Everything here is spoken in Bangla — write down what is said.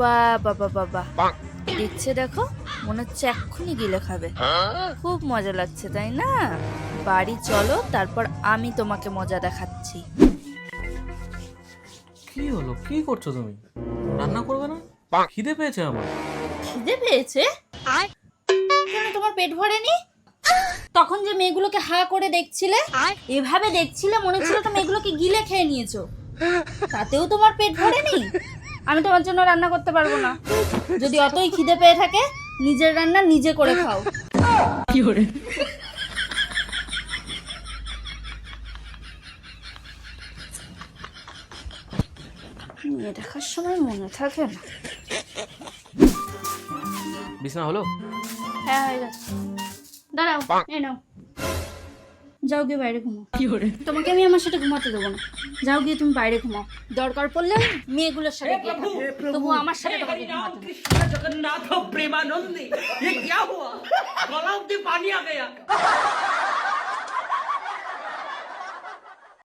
বাবা বাবা বাবা, দেখছে দেখো, মনে হচ্ছে এক্ষুনি গিলে খাবে। খুব মজা লাগছে তাই না? বাড়ি চলো, তারপর আমি তোমাকে মজা দেখাচ্ছি। কি হলো, কি করছো তুমি? রান্না করবে না? খিদে পেয়েছে আমার। খিদে পেয়েছে? কেন, তোমার পেট ভরেনি? তখন যে মেয়েগুলোকে হা করে দেখছিলে, এভাবে দেখছিলে, মনে হচ্ছিল তো মেয়েগুলোকে গিলে খেয়ে নিয়েছো। তাতেও তোমার পেট ভরেনি? আমি তোমার জন্য রান্না করতে পারবো না। যদি অতই খিদে পেয়ে থাকে, নিজের রান্না নিজে করে খাও। কি করে? মেয়ে দেখার সময় মনে থাকে না। বিছানা হলো? হ্যাঁ, হয়ে গেছে। দাঁড়াও, এই নাও। যাও গিয়ে বাইরে ঘুমাও। কি করে? তোমাকে আমি আমার সাথে ঘুমাতে দেবো না। যাও গিয়ে তুমি বাইরে ঘুমাও। দরকার পড়লে মেয়েগুলোর সাথে গিয়ে থাকো, তবু আমার সাথে তোমাকে ঘুমাতে দেবো না। जगन्नाथ प्रेमानंदी ये क्या हुआ? गला में पानी आ गया।